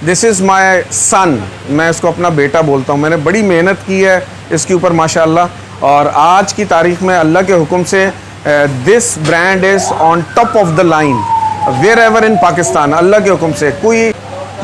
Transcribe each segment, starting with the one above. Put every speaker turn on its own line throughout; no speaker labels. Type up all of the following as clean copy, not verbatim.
This is my सन, मैं इसको अपना बेटा बोलता हूँ। मैंने बड़ी मेहनत की है इसके ऊपर माशाल्लाह, और आज की तारीख में अल्लाह के हुक्म से this brand is on top of the line wherever in Pakistan. अल्लाह के हुक्म से कोई,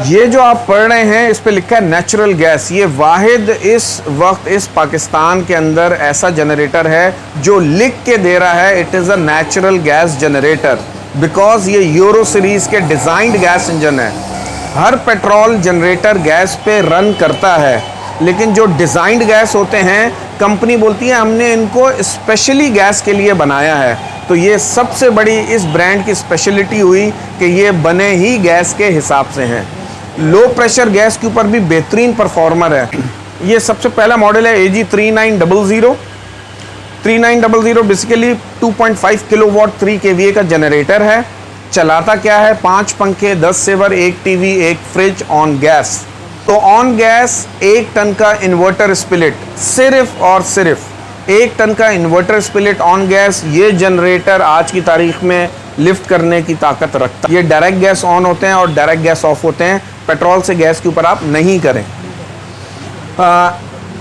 ये जो आप पढ़ रहे हैं इस पे लिखा है नेचुरल गैस, ये वाहिद इस वक्त इस पाकिस्तान के अंदर ऐसा जनरेटर है जो लिख के दे रहा है it is a natural gas generator, because ये यूरो सीरीज़ के डिज़ाइंड गैस इंजन है। हर पेट्रोल जनरेटर गैस पे रन करता है, लेकिन जो डिज़ाइंड गैस होते हैं कंपनी बोलती है हमने इनको स्पेशली गैस के लिए बनाया है। तो ये सबसे बड़ी इस ब्रांड की स्पेशलिटी हुई कि ये बने ही गैस के हिसाब से हैं। लो प्रेशर गैस के ऊपर भी बेहतरीन परफॉर्मर है। ये सबसे पहला मॉडल है AG 3900। 3900 बेसिकली 2.5 किलोवाट 3 kVA का जनरेटर है। चलाता क्या है, 5 पंखे, 10 saver, 1 TV, 1 fridge on gas. तो ऑन गैस 1 टन का इन्वर्टर स्पिलिट, सिर्फ और सिर्फ 1 टन का इन्वर्टर स्पिलिट ऑन गैस। ये जनरेटर आज की तारीख में लिफ्ट करने की ताकत रखता है। ये डायरेक्ट गैस ऑन होते हैं और डायरेक्ट गैस ऑफ होते हैं, पेट्रोल से गैस के ऊपर आप नहीं करें।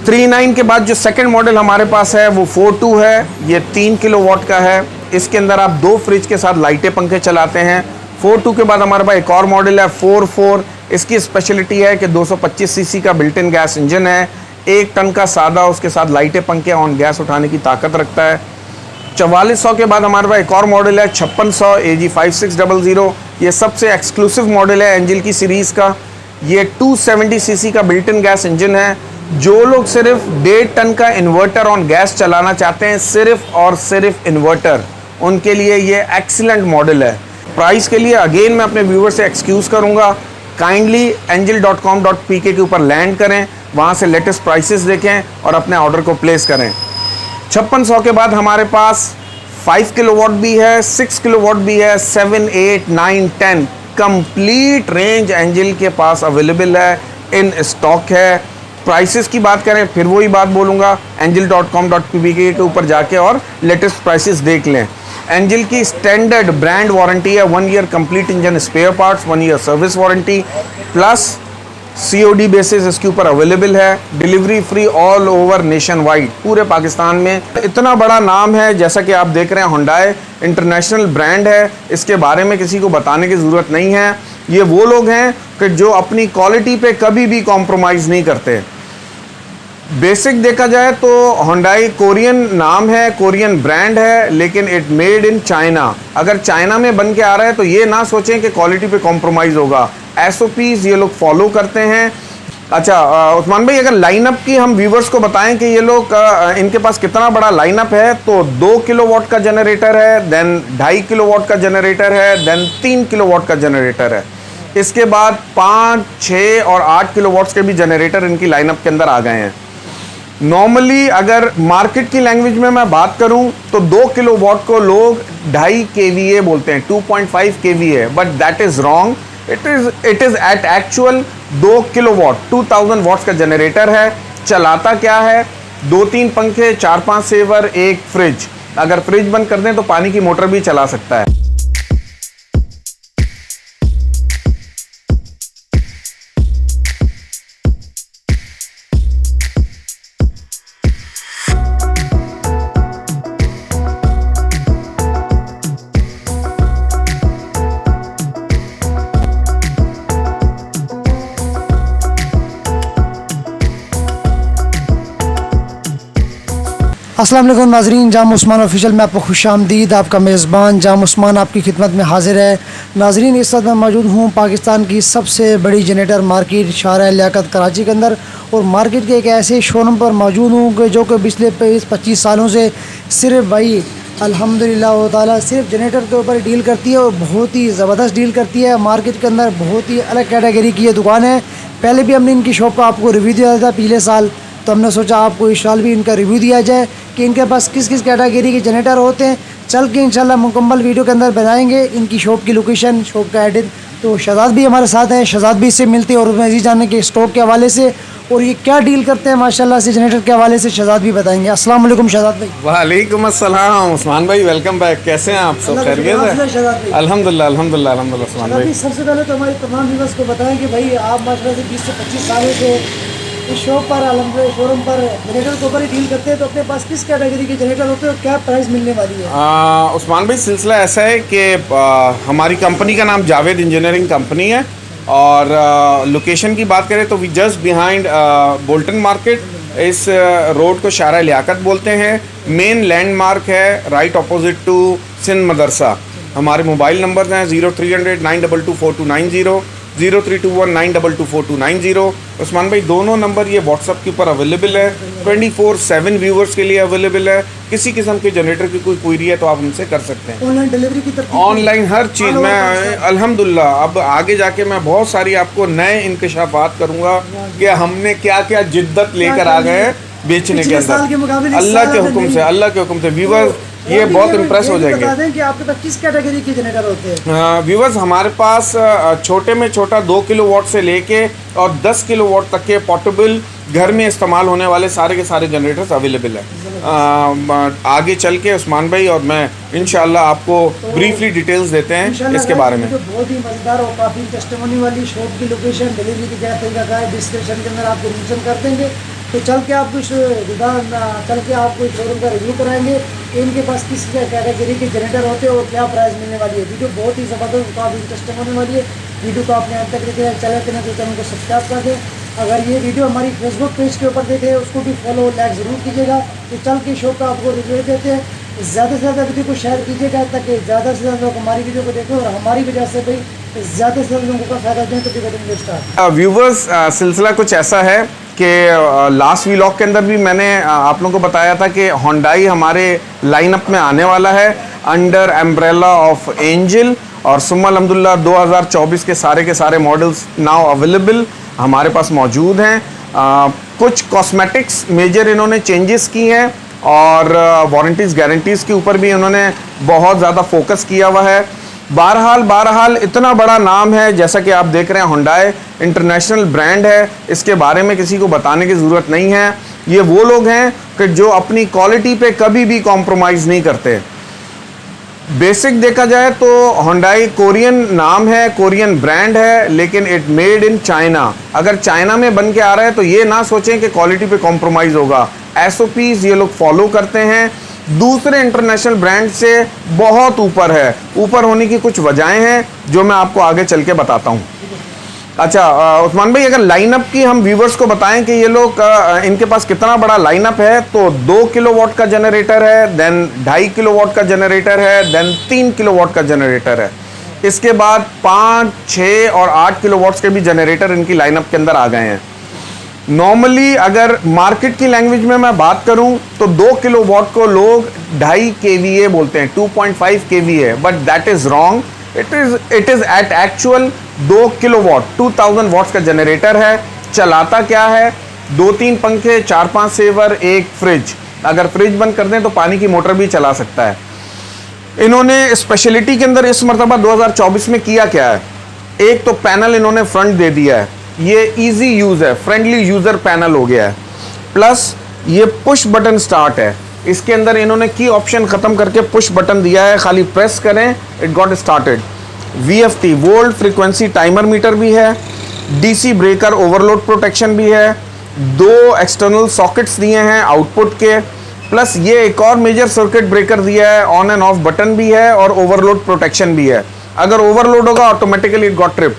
39 के बाद जो सेकंड मॉडल हमारे पास है वो 42 है। ये 3 किलोवाट का है। इसके अंदर आप 2 फ्रिज के साथ लाइटें पंखे चलाते हैं। 42 के बाद हमारे पास एक और मॉडल है 44। इसकी स्पेशलिटी है कि 225 सीसी का बिल्ट इन गैस इंजन है, 1 टन का सादा, उसके साथ लाइटें पंखे ऑन गैस उठाने की ताकत रखता है। 4400 के बाद हमारे पास एक और मॉडल है 5600 AG 5600। ये सबसे एक्सक्लूसिव मॉडल है एंजिल की सीरीज़ का। ये 270 सीसी का बिल्ट इन गैस इंजन है। जो लोग सिर्फ 1.5 टन का इन्वर्टर ऑन गैस चलाना चाहते हैं, सिर्फ और सिर्फ इन्वर्टर, उनके लिए ये एक्सीलेंट मॉडल है। प्राइस के लिए अगेन मैं अपने व्यूअर से एक्सक्यूज़ करूँगा, काइंडली angel.com.pk के ऊपर लैंड करें, वहाँ से लेटेस्ट प्राइसेस देखें और अपने ऑर्डर को प्लेस करें। 5600 के बाद हमारे पास 5 किलोवाट भी है, 6 किलोवाट भी है, 7, 8, 9, 10 कंप्लीट रेंज एंजिल के पास अवेलेबल है, इन स्टॉक है। प्राइसेस की बात करें फिर वही बात बोलूँगा, angel.com.pk के ऊपर जाके और लेटेस्ट प्राइसेस देख लें। एंजिल की स्टैंडर्ड ब्रांड वारंटी है 1 year complete engine spare parts, 1 year service warranty, plus COD basis इसके ऊपर अवेलेबल है। Delivery free all over nation wide, पूरे पाकिस्तान में। इतना बड़ा नाम है, जैसा कि आप देख रहे हैं हुंडई इंटरनेशनल ब्रांड है, इसके बारे में किसी को बताने की ज़रूरत नहीं है। ये वो लोग हैं कि जो अपनी क्वालिटी पे कभी भी कॉम्प्रोमाइज़ नहीं करते। बेसिक देखा जाए तो हुंडई कोरियन नाम है, कोरियन ब्रांड है, लेकिन इट मेड इन चाइना। अगर चाइना में बन के आ रहा है तो ये ना सोचें कि क्वालिटी पे कॉम्प्रोमाइज़ होगा। SOPs ये लोग फॉलो करते हैं। अच्छा उस्मान भाई, अगर लाइनअप की हम व्यूवर्स को बताएं कि ये लोग इनके पास कितना बड़ा लाइनअप है, तो 2 किलोवाट का जनरेटर है, देन 2.5 किलोवाट का जनरेटर है, देन 3 किलोवाट का जनरेटर है। इसके बाद 5, 6 और 8 किलोवाट्स के भी जनरेटर इनकी लाइनअप के अंदर आ गए हैं। नॉर्मली अगर मार्केट की लैंग्वेज में मैं बात करूं तो 2 किलोवाट को लोग 2.5 kVA बोलते हैं, 2.5 kVA, but that is wrong. It is at actual 2 kilowatt 2000 watts का जनरेटर है। चलाता क्या है, 2-3 पंखे, 4-5 सेवर, 1 फ्रिज। अगर फ्रिज बंद कर दें तो पानी की मोटर भी चला सकता है।
अस्सलाम वालेकुम नाजरीन, जाम उस्मान ऑफिशियल में आपको खुश आमदीद। आपका मेज़बान जाम उस्मान आपकी खिदमत में हाजिर है। नाजरीन, इस वक्त मैं मौजूद हूँ पाकिस्तान की सबसे बड़ी जनरेटर मार्केट शाहरा लियाकत कराची के अंदर, और मार्केट के एक ऐसे शोरूम पर मौजूद हूँ जो कि पिछले 20-25 सालों से सिर्फ भाई अल्हम्दुलिल्लाह ताला सिर्फ जनरेटर के ऊपर डील करती है, और बहुत ही ज़बरदस्त डील करती है। मार्केट के अंदर बहुत ही अलग कैटेगरी की ये दुकान है। पहले भी हमने इनकी शॉप का आपको रिव्यू दिया था पिछले साल, तो हमने सोचा आपको इस साल भी इनका रिव्यू दिया जाए कि इनके पास किस किस कैटेगरी के जनरेटर होते हैं। चल के इंशाल्लाह मुकम्मल वीडियो के अंदर बनाएंगे इनकी शॉप की लोकेशन, शॉप का एड्रेस। तो शहजाद भी हमारे साथ हैं, शहजाद भी इससे मिलते हैं और मज़ीद जानने के स्टॉक के हवाले से। और ये क्या डील करते हैं माशाल्लाह से जनरेटर के हवाले से शहजाद भी बताएंगे। अस्सलाम वालेकुम शहजाद भाई।
वालेकुम अस्सलाम उस्मान भाई, वेलकम बैक। कैसे हैं आप? सब खैरियत है?
शहजाद भाई,
अल्हम्दुलिल्लाह अल्हम्दुलिल्लाह अल्हम्दुलिल्लाह उस्मान
शहजाद भाई,
भाई।
सबसे पहले तो हमारे तमाम व्यूअर्स को बताएं कि भाई आप माशाल्लाह से 20 से 25 सालों से इस शॉप पर अल्हम्दुलिल्लाह शोरूम पर जनरेटर के ऊपर ही डील करते हैं, तो अपने पास किस कैटेगरी के जनरेटर होते हैं और क्या प्राइस मिलने वाली है?
उस्मान भाई, सिलसिला ऐसा है कि हमारी कंपनी का नाम जावेद इंजीनियरिंग कंपनी है और लोकेशन की बात करें तो we just behind Bolton market. इस रोड को शारा लियाकत बोलते हैं। मेन लैंडमार्क है right opposite to Sindh Madrasa. हमारे मोबाइल नंबर हैं 0300 922 4290, 0321 922 4290। उस्मान भाई, दोनों नंबर ये व्हाट्सअप के ऊपर अवेलेबल है। 24/7 व्यूवर्स के लिए अवेलेबल है। किसी किस्म के जनरेटर की कोई क्वेरी है तो आप हमसे कर सकते हैं।
ऑनलाइन डिलीवरी की तरफ
ऑनलाइन हर चीज़ में अल्हम्दुलिल्लाह। अब आगे जाके मैं बहुत सारी आपको नए इंकशाफात करूँगा कि हमने क्या क्या जिद्दत लेकर आ गए हैं बेचने के अंदर। अल्लाह के हुक्म से, अल्लाह के हुक्म से व्यूवर्स ये बहुत इम्प्रेस हो जाएंगे।
बता दें कि आपके पास किस कैटेगरी के जनरेटर होते हैं?
व्यूवर्स, हमारे पास छोटे में छोटा 2 किलोवाट से लेके और 10 किलोवाट तक के पोर्टेबल घर में इस्तेमाल होने वाले सारे के सारे जनरेटर्स अवेलेबल है। आगे चल के उस्मान भाई और मैं इंशाल्लाह आपको ब्रीफली डिटेल्स देते हैं इसके बारे में।
बहुत ही मज़ेदार और काफ़ी टेस्टिमोनी वाली शॉप की लोकेशन, डिलीवरी की क्या तरीका का है, डिस्क्रिप्शन के अंदर आपको मेंशन कर देंगे। तो चल के आपको चल के आपको शोरूम का रिव्यू कराएंगे कि इनके पास किस कैटेगरी के जनरेटर होते हैं और क्या प्राइस मिलने वाली है। वीडियो बहुत ही ज़बरदस्त, काफ़ी इंटरेस्टिंग होने वाली है। वीडियो को आपने अंत तक देखे, चैनल के तो चैनल को सब्सक्राइब कर दें। अगर ये वीडियो हमारी फेसबुक पेज के ऊपर देखे उसको भी फॉलो लाइक ज़रूर कीजिएगा। तो चल के शॉप का आपको रिव्यू देते हैं। ज़्यादा से ज़्यादा वीडियो को शेयर कीजिएगा ताकि ज़्यादा से ज़्यादा लोग हमारी वीडियो को देखें और हमारी वजह से भाई ज़्यादा से ज़्यादा लोगों का फ़ायदा दें। तो करेंगे स्टार्ट।
व्यूवर्स, सिलसिला कुछ ऐसा है कि लास्ट व्लॉग के अंदर भी मैंने आप लोगों को बताया था कि होंडाई हमारे लाइनअप में आने वाला है अंडर एम्ब्रेला ऑफ एंजल। और सुम्मा अल्हम्दुलिल्लाह 2024 के सारे मॉडल्स नाउ अवेलेबल हमारे पास मौजूद हैं। कुछ कॉस्मेटिक्स मेजर इन्होंने चेंजेस की हैं और वारंटीज़ गारंटीज़ के ऊपर भी इन्होंने बहुत ज़्यादा फोकस किया हुआ है। बहरहाल इतना बड़ा नाम है, जैसा कि आप देख रहे हैं होंडाई इंटरनेशनल ब्रांड है, इसके बारे में किसी को बताने की ज़रूरत नहीं है। ये वो लोग हैं कि जो अपनी क्वालिटी पे कभी भी कॉम्प्रोमाइज़ नहीं करते। बेसिक देखा जाए तो होंडाई कोरियन नाम है, कोरियन ब्रांड है, लेकिन इट मेड इन चाइना। अगर चाइना में बन के आ रहा है तो ये ना सोचें कि क्वालिटी पे कॉम्प्रोमाइज़ होगा। SOPs ये लोग फॉलो करते हैं, दूसरे इंटरनेशनल ब्रांड से बहुत ऊपर है। ऊपर होने की कुछ वजहें हैं जो मैं आपको आगे चल के बताता हूँ। अच्छा उस्मान भाई, अगर लाइनअप की हम व्यूवर्स को बताएं कि ये लोग इनके पास कितना बड़ा लाइनअप है, तो 2 किलोवाट का जनरेटर है, देन 2.5 किलोवाट का जनरेटर है, देन 3 किलोवाट का जनरेटर है। इसके बाद 5, 6 और 8 किलोवाट्स के भी जनरेटर इनकी लाइनअप के अंदर आ गए हैं। नॉर्मली अगर मार्केट की लैंग्वेज में मैं बात करूं तो 2 किलोवाट को लोग 2.5 kVA बोलते हैं, 2.5 kVA, but that is wrong. It is at actual 2 kilowatt 2000 watts का जनरेटर है। चलाता क्या है? 2-3 पंखे, 4-5 सेवर, एक फ्रिज। अगर फ्रिज बंद कर दें तो पानी की मोटर भी चला सकता है। इन्होंने स्पेशलिटी के अंदर इस मरतबा 2024 में किया क्या है? एक तो पैनल इन्होंने फ्रंट दे दिया है, ये इजी यूज़ है, फ्रेंडली यूज़र पैनल हो गया है। प्लस ये पुश बटन स्टार्ट है। इसके अंदर इन्होंने की ऑप्शन ख़त्म करके पुश बटन दिया है, खाली प्रेस करें it got started. VFT volt frequency timer meter भी है, DC ब्रेकर ओवरलोड प्रोटेक्शन भी है, 2 एक्सटर्नल सॉकेट्स दिए हैं आउटपुट के, प्लस ये एक और मेजर सर्किट ब्रेकर दिया है, ऑन एंड ऑफ बटन भी है और ओवरलोड प्रोटेक्शन भी है। अगर ओवरलोड होगा ऑटोमेटिकली इट गॉट ट्रिप।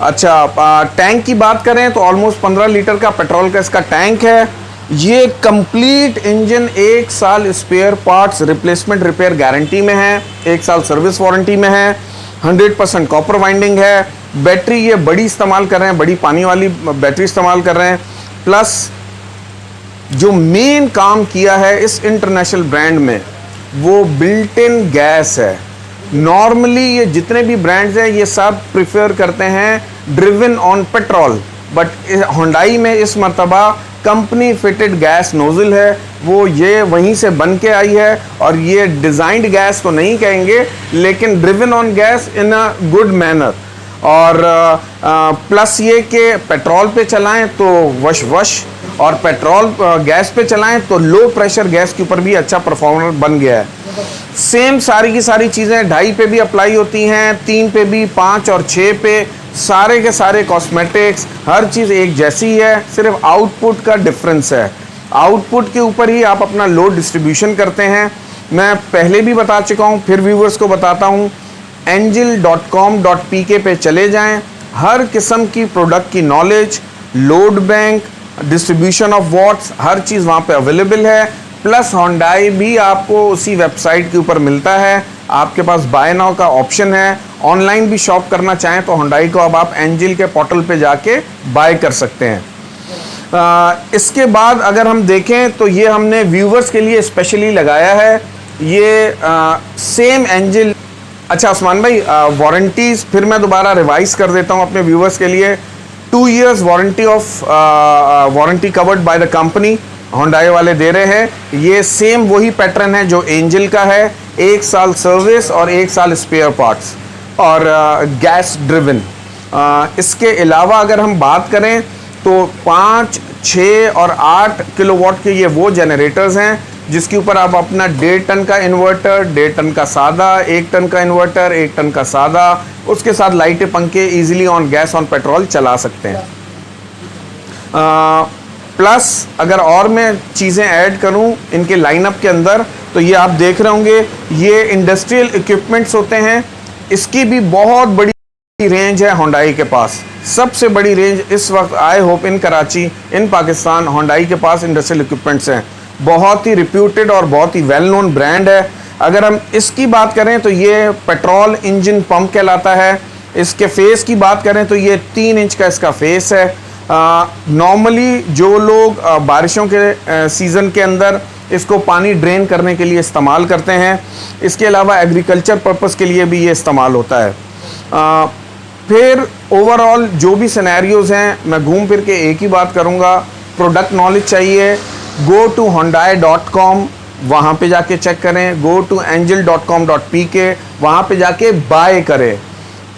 अच्छा, टैंक की बात करें तो ऑलमोस्ट 15 लीटर का पेट्रोल का इसका टैंक है। ये कंप्लीट इंजन 1 साल spare parts replacement repair guarantee में है, 1 साल सर्विस वारंटी में है, 100% कॉपर वाइंडिंग है। बैटरी ये बड़ी इस्तेमाल कर रहे हैं, बड़ी पानी वाली बैटरी इस्तेमाल कर रहे हैं। प्लस जो मेन काम किया है इस इंटरनेशनल ब्रांड में वो बिल्ट इन गैस है। नॉर्मली ये जितने भी ब्रांड्स हैं ये सब प्रिफर करते हैं driven on petrol, but Hyundai में इस मर्तबा कंपनी फिटेड गैस नोजल है, वो ये वहीं से बन के आई है। और ये डिज़ाइंड गैस तो नहीं कहेंगे, लेकिन driven on gas in a good manner. और प्लस ये कि पेट्रोल पे चलाएं तो वश वश, और पेट्रोल गैस पे चलाएं तो लो प्रेशर गैस के ऊपर भी अच्छा परफॉर्मर बन गया है। सेम सारी की सारी चीज़ें 2.5 पे भी अप्लाई होती हैं, 3 पे भी, 5 और 6 पे, सारे के सारे कॉस्मेटिक्स हर चीज़ एक जैसी है, सिर्फ आउटपुट का डिफरेंस है। आउटपुट के ऊपर ही आप अपना लोड डिस्ट्रीब्यूशन करते हैं। मैं पहले भी बता चुका हूँ, फिर व्यूवर्स को बताता हूँ, angel.com.pk पे चले जाएं। हर किस्म की प्रोडक्ट की knowledge, load bank, distribution of watts, हर चीज़ वहाँ पे अवेलेबल है। प्लस Hyundai भी आपको उसी वेबसाइट के ऊपर मिलता है। आपके पास बाय नाउ का ऑप्शन है। ऑनलाइन भी शॉप करना चाहें तो Hyundai को अब आप एंजिल के पोर्टल पे जाके बाय कर सकते हैं। इसके बाद अगर हम देखें तो ये हमने व्यूवर्स के लिए स्पेशली लगाया है, ये सेम एंजिल। अच्छा उस्मान भाई, वारंटीज़ फिर मैं दोबारा रिवाइज कर देता हूँ अपने व्यूवर्स के लिए। 2 years warranty covered by the company, Hyundai वाले दे रहे हैं। ये सेम वही पैटर्न है जो एंजिल का है, 1 साल सर्विस और 1 साल स्पेयर पार्ट्स और गैस ड्रिवन। इसके अलावा अगर हम बात करें तो 5, 6 और 8 किलोवाट के ये वो जनरेटर्स हैं जिसके ऊपर आप अपना 1.5 टन का इन्वर्टर, 1.5 टन का सादा, 1 टन का इन्वर्टर, 1 टन का सादा, उसके साथ लाइटें पंखे easily on gas on petrol चला सकते हैं। प्लस अगर और मैं चीज़ें ऐड करूं इनके लाइनअप के अंदर तो ये आप देख रहे होंगे, ये इंडस्ट्रियल इक्विपमेंट्स होते हैं। इसकी भी बहुत बड़ी रेंज है Hyundai के पास। सबसे बड़ी रेंज इस वक्त I hope in Karachi, in Pakistan Hyundai के पास इंडस्ट्रियल इक्विपमेंट्स हैं। बहुत ही रिप्यूटेड और बहुत ही वेल नोन ब्रांड है। अगर हम इसकी बात करें तो ये पेट्रोल इंजन पंप कहलाता है। इसके फेस की बात करें तो ये 3 इंच का इसका फेस है। नॉर्मली जो लोग बारिशों के सीज़न के अंदर इसको पानी ड्रेन करने के लिए इस्तेमाल करते हैं। इसके अलावा एग्रीकल्चर पर्पस के लिए भी ये इस्तेमाल होता है। फिर ओवरऑल जो भी सिनेरियोज़ हैं, मैं घूम फिर के एक ही बात करूँगा, प्रोडक्ट नॉलेज चाहिए, गो टू Hyundai.com, वहाँ पे जाके चेक करें। गो टू angel.com.pk, वहाँ पे जाके बाय करें।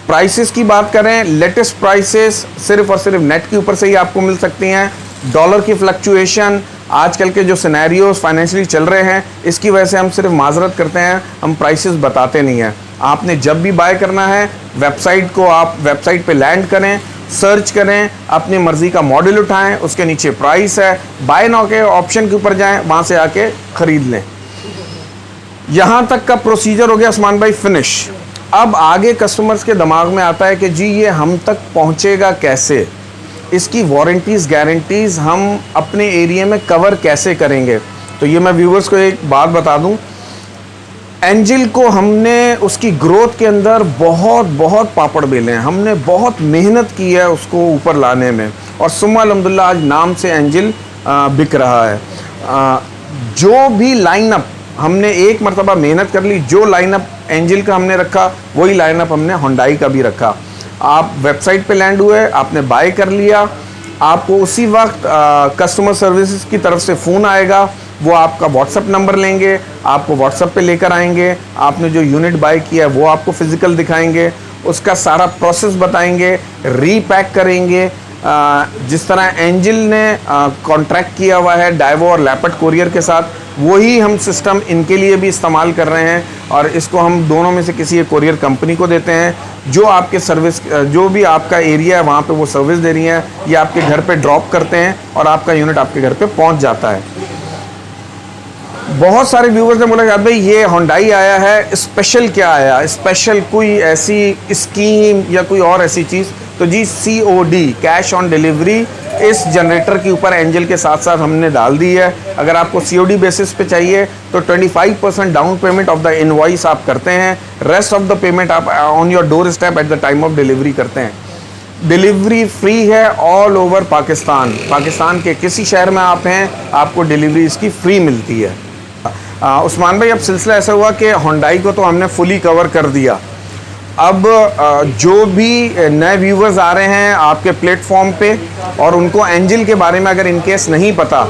प्राइसेस की बात करें, लेटेस्ट प्राइसेस सिर्फ और सिर्फ नेट के ऊपर से ही आपको मिल सकती हैं। डॉलर की फ्लक्चुएशन, आजकल के जो सिनेरियोज फाइनेंशियली चल रहे हैं, इसकी वजह से हम सिर्फ माजरत करते हैं, हम प्राइसेस बताते नहीं हैं। आपने जब भी बाय करना है वेबसाइट को आप वेबसाइट पे लैंड करें, सर्च करें, अपनी मर्ज़ी का मॉडल उठाएं, उसके नीचे प्राइस है, बाय नाउ के ऑप्शन के ऊपर जाएं, वहाँ से आके ख़रीद लें। यहाँ तक का प्रोसीजर हो गया उस्मान भाई फिनिश। अब आगे कस्टमर्स के दिमाग में आता है कि जी ये हम तक पहुँचेगा कैसे, इसकी वारंटीज़ गारंटीज़ हम अपने एरिया में कवर कैसे करेंगे। तो ये मैं व्यूवर्स को एक बात बता दूं, एंजिल को हमने उसकी ग्रोथ के अंदर बहुत पापड़ बेले हैं, हमने बहुत मेहनत की है उसको ऊपर लाने में, और सुम्मा अल्हम्दुलिल्लाह आज नाम से एंजिल बिक रहा है। जो भी लाइनअप हमने एक मरतबा मेहनत कर ली, जो लाइनअप एंजिल का हमने रखा वही लाइनअप हमने Hyundai का भी रखा। आप वेबसाइट पे लैंड हुए, आपने बाय कर लिया, आपको उसी वक्त कस्टमर सर्विसेज की तरफ से फ़ोन आएगा, वो आपका व्हाट्सअप नंबर लेंगे, आपको व्हाट्सअप पे लेकर आएंगे, आपने जो यूनिट बाय किया है वो आपको फ़िज़िकल दिखाएंगे, उसका सारा प्रोसेस बताएंगे, रीपैक करेंगे। जिस तरह एंजिल ने कॉन्ट्रैक्ट किया हुआ है डाइवो और लैपट कोरियर के साथ, वही हम सिस्टम इनके लिए भी इस्तेमाल कर रहे हैं, और इसको हम दोनों में से किसी एक कोरियर कंपनी को देते हैं जो आपके सर्विस, जो भी आपका एरिया है वहाँ पे वो सर्विस दे रही है, ये आपके घर पे ड्रॉप करते हैं और आपका यूनिट आपके घर पे पहुँच जाता है। बहुत सारे व्यूवर्स ने बोला यार भाई ये Hyundai आया है, स्पेशल क्या आया, स्पेशल कोई ऐसी स्कीम या कोई और ऐसी चीज़। तो जी COD, कैश ऑन डिलीवरी, इस जनरेटर के ऊपर एंजिल के साथ साथ हमने डाल दी है। अगर आपको COD बेसिस पे चाहिए तो 25% down payment of the invoice आप करते हैं, रेस्ट ऑफ द पेमेंट आप on your door step at the time of delivery करते हैं। डिलीवरी फ्री है ऑल ओवर पाकिस्तान, पाकिस्तान के किसी शहर में आप हैं आपको डिलीवरी इसकी फ्री मिलती है। उस्मान भाई अब सिलसिला ऐसा हुआ कि Hyundai को तो हमने फुली कवर कर दिया, अब जो भी नए व्यूवर्स आ रहे हैं आपके प्लेटफॉर्म पे और उनको एंजिल के बारे में अगर इनकेस नहीं पता,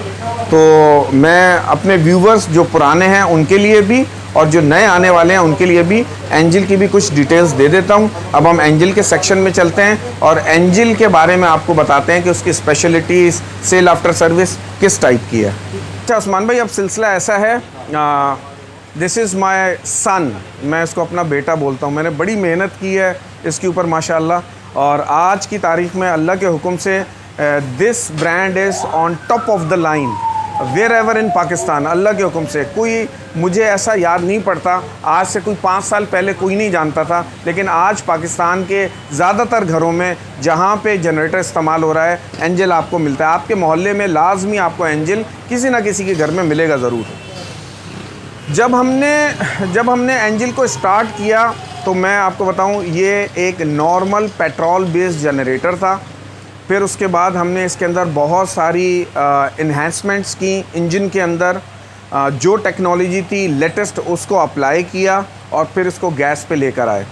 तो मैं अपने व्यूवर्स जो पुराने हैं उनके लिए भी और जो नए आने वाले हैं उनके लिए भी एंजिल की भी कुछ डिटेल्स दे देता हूं। अब हम एंजिल के सेक्शन में चलते हैं और एंजिल के बारे में आपको बताते हैं कि उसकी स्पेशलिटीज़, सेल आफ्टर सर्विस किस टाइप की है। अच्छा उस्मान भाई, अब सिलसिला ऐसा है, दिस इज़ माई सन, मैं इसको अपना बेटा बोलता हूँ। मैंने बड़ी मेहनत की है इसके ऊपर माशाल्लाह, और आज की तारीख़ में अल्लाह के हुक्म से this brand is on top of the line wherever in Pakistan. अल्लाह के हुक्म से कोई, मुझे ऐसा याद नहीं पड़ता, आज से कोई 5 साल पहले कोई नहीं जानता था, लेकिन आज पाकिस्तान के ज़्यादातर घरों में जहाँ पे जनरेटर इस्तेमाल हो रहा है एंजिल आपको मिलता है। आपके मोहल्ले में लाजमी आपको एंजिल किसी ना किसी के घर में मिलेगा ज़रूर। जब हमने एंजिल को स्टार्ट किया तो मैं आपको बताऊं, ये एक नॉर्मल पेट्रोल बेस्ड जनरेटर था। फिर उसके बाद हमने इसके अंदर बहुत सारी इन्हेंसमेंट्स की, इंजन के अंदर जो टेक्नोलॉजी थी लेटेस्ट उसको अप्लाई किया और फिर इसको गैस पे लेकर आए।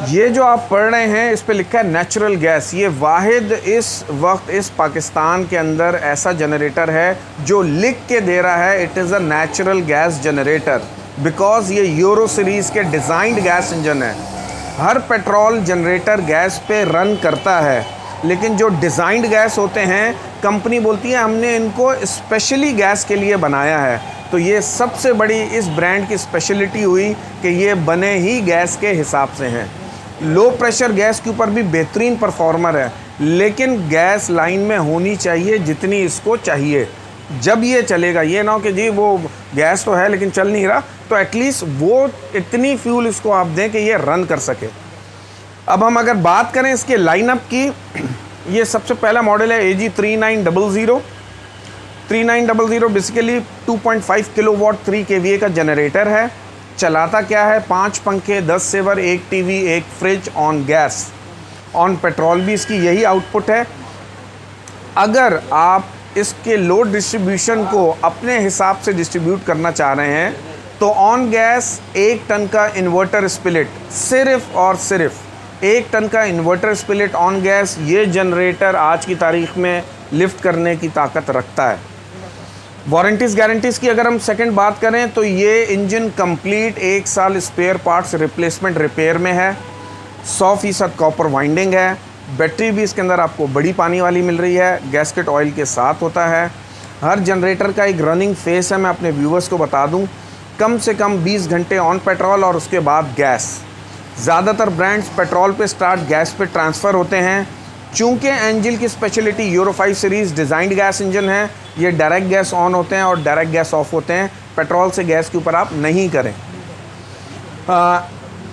ये जो आप पढ़ रहे हैं इस पे लिखा है नेचुरल गैस। ये वाहिद इस वक्त इस पाकिस्तान के अंदर ऐसा जनरेटर है जो लिख के दे रहा है it is a natural gas generator, because ये यूरो सीरीज़ के डिज़ाइंड गैस इंजन है। हर पेट्रोल जनरेटर गैस पे रन करता है, लेकिन जो डिज़ाइंड गैस होते हैं कंपनी बोलती है हमने इनको स्पेशली गैस के लिए बनाया है। तो ये सबसे बड़ी इस ब्रांड की स्पेशलिटी हुई कि ये बने ही गैस के हिसाब से हैं। लो प्रेशर गैस के ऊपर भी बेहतरीन परफॉर्मर है, लेकिन गैस लाइन में होनी चाहिए जितनी इसको चाहिए, जब ये चलेगा। ये ना हो कि जी वो गैस तो है लेकिन चल नहीं रहा, तो एटलीस्ट वो इतनी फ्यूल इसको आप दें कि ये रन कर सके। अब हम अगर बात करें इसके लाइनअप की, ये सबसे पहला मॉडल है AG 3900। 3900 बेसिकली 2.5 किलोवाट 3 kVA का जनरेटर है। चलाता क्या है, 5 पंखे, 10 saver, 1 TV, 1 fridge on gas. On petrol भी इसकी यही आउटपुट है। अगर आप इसके लोड डिस्ट्रीब्यूशन को अपने हिसाब से डिस्ट्रीब्यूट करना चाह रहे हैं तो ऑन गैस 1 टन का इन्वर्टर स्पिलिट, सिर्फ और सिर्फ 1 टन का इन्वर्टर स्पिलिट ऑन गैस, ये जनरेटर आज की तारीख में लिफ्ट करने की ताकत रखता है। वारंटीज़ गारंटीज़ की अगर हम सेकंड बात करें तो ये इंजन कंप्लीट 1 साल स्पेयर पार्ट्स रिप्लेसमेंट रिपेयर में है। 100% कॉपर वाइंडिंग है। बैटरी भी इसके अंदर आपको बड़ी पानी वाली मिल रही है, गैस्केट ऑयल के साथ होता है। हर जनरेटर का एक रनिंग फेस है, मैं अपने व्यूवर्स को बता दूं, कम से कम 20 घंटे ऑन पेट्रोल और उसके बाद गैस। ज़्यादातर ब्रांड्स पेट्रोल पे स्टार्ट गैस पे ट्रांसफ़र होते हैं। चूँकि एंजिल की speciality euro 5 series designed gas engine है, ये डायरेक्ट गैस ऑन होते हैं और डायरेक्ट गैस ऑफ होते हैं। पेट्रोल से गैस के ऊपर आप नहीं करें।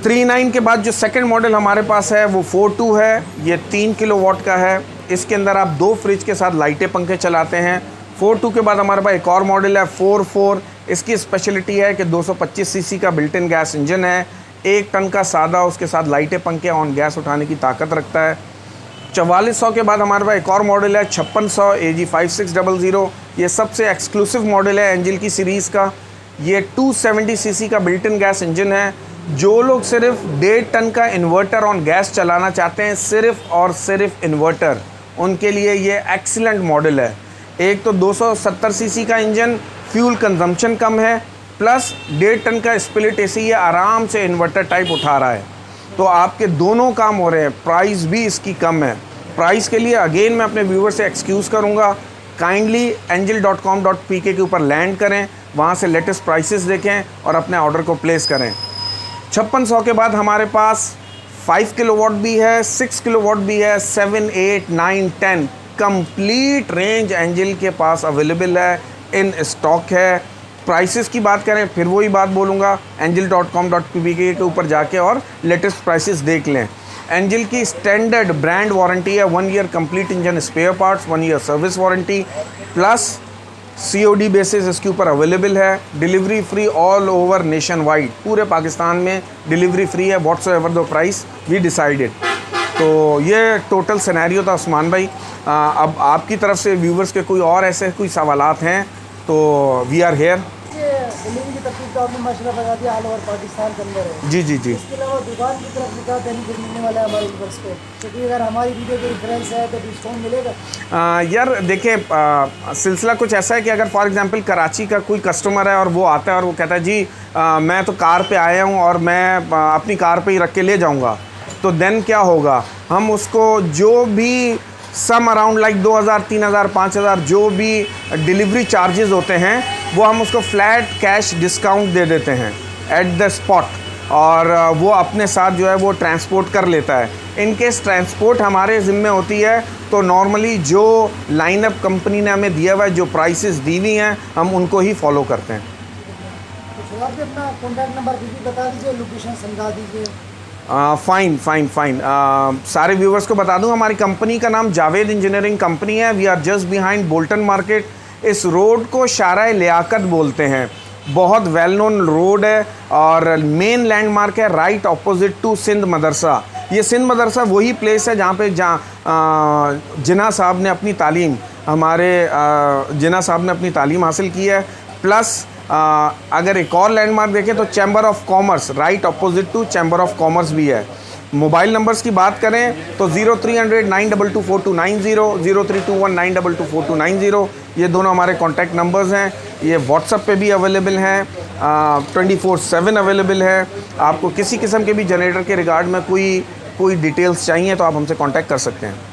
39 के बाद जो सेकंड मॉडल हमारे पास है वो 42 है। ये 3 किलोवाट का है। इसके अंदर आप 2 फ्रिज के साथ लाइटें पंखे चलाते हैं। 42 के बाद हमारे पास एक और मॉडल है 44। इसकी स्पेशलिटी है कि 225 सीसी का बिल्ट इन गैस इंजन है। 1 टन का सादा, उसके साथ लाइटें पंखे ऑन गैस उठाने की ताकत रखता है। 4400 के बाद हमारे पास एक और मॉडल है 5600 AG 5600। ये सबसे एक्सक्लूसिव मॉडल है एंजिल की सीरीज़ का। ये 270 सीसी का बिल्ट इन गैस इंजन है। जो लोग सिर्फ 1.5 टन का इन्वर्टर ऑन गैस चलाना चाहते हैं, सिर्फ और सिर्फ इन्वर्टर, उनके लिए ये एक्सीलेंट मॉडल है। एक तो 270 सीसी का इंजन, फ्यूल कंजम्पशन कम है, प्लस 1.5 टन का स्प्लिट AC ये आराम से इन्वर्टर टाइप उठा रहा है। तो आपके दोनों काम हो रहे हैं। प्राइस भी इसकी कम है। प्राइस के लिए अगेन मैं अपने व्यूवर से एक्सक्यूज़ करूँगा, काइंडली angel.com.pk के ऊपर लैंड करें, वहाँ से लेटेस्ट प्राइसेस देखें और अपने ऑर्डर को प्लेस करें। 5600 के बाद हमारे पास 5 किलोवाट भी है, 6 किलोवाट भी है, 7, 8, 9, 10 कंप्लीट रेंज एंजिल के पास अवेलेबल है, इन स्टॉक है। प्राइसेस की बात करें फिर वही बात बोलूँगा, angel.com.pk के ऊपर जाके और लेटेस्ट प्राइसेस देख लें। एंजिल की स्टैंडर्ड ब्रांड वारंटी है 1 year complete engine spare parts, 1 year service warranty, plus COD basis इसके ऊपर अवेलेबल है। Delivery free all over nation wide, पूरे पाकिस्तान में डिलीवरी फ्री है, whatsever the price we decided. तो ये टोटल सिनेरियो था उस्मान भाई। अब आपकी तरफ से व्यूवर्स के कोई और ऐसे कोई सवालात हैं तो वी आर हेयर।
तरतीब तो आपने माशाल्लाह बता दिया, ऑल ओवर पाकिस्तान के अंदर है।
जी जी जी।
इसके अलावा दुकान की तरफ से क्या बेनिफिट मिलने वाला है हमारे व्यूअर्स को, क्योंकि अगर हमारी वीडियो के रेफरेंस है तो डिस्काउंट मिलेगा?
यार देखिए, सिलसिला कुछ ऐसा है कि अगर फॉर एग्जांपल कराची का कोई कस्टमर है और वो आता है और वो कहता है जी मैं तो कार पे आया हूँ और मैं अपनी कार पे ही रख के ले जाऊँगा, तो देन क्या होगा, हम उसको जो भी सम अराउंड लाइक 2000, 3000, 5000 जो भी डिलीवरी चार्जेस होते हैं वो हम उसको फ्लैट कैश डिस्काउंट दे देते हैं एट द स्पॉट, और वो अपने साथ जो है वो ट्रांसपोर्ट कर लेता है। इन केस ट्रांसपोर्ट हमारे ज़िम्मे होती है तो नॉर्मली जो लाइनअप कंपनी ने हमें दिया हुआ है, जो प्राइसेस दी हुई हैं, हम उनको ही फॉलो करते हैं।
तो आप अपना कॉन्टैक्ट नंबर भी बता दीजिए, लोकेशन समझा दीजिए।
फ़ाइन फ़ाइन फ़ाइन, सारे व्यूवर्स को बता दूं, हमारी कंपनी का नाम जावेद इंजीनियरिंग कंपनी है। We are just behind Bolton market. इस रोड को शाराए लियाकत बोलते हैं, बहुत वेल नोन रोड है और मेन लैंडमार्क है राइट ऑपोजिट टू सिंध मदरसा। ये सिंध मदरसा वही प्लेस है जहाँ पे जिन्ना साहब ने अपनी तालीम जिन्ना साहब ने अपनी तालीम हासिल की है। प्लस अगर एक और लैंडमार्क देखें तो chamber of commerce right opposite to chamber of commerce भी है। मोबाइल नंबर्स की बात करें तो 0300 922 4290, 0321 922 4290, ये दोनों हमारे कॉन्टैक्ट नंबर्स हैं। ये व्हाट्सएप पे भी अवेलेबल हैं, 24/7 अवेलेबल है। आपको किसी किस्म के भी जनरेटर के रिगार्ड में कोई डिटेल्स चाहिए तो आप हमसे कॉन्टैक्ट कर सकते हैं।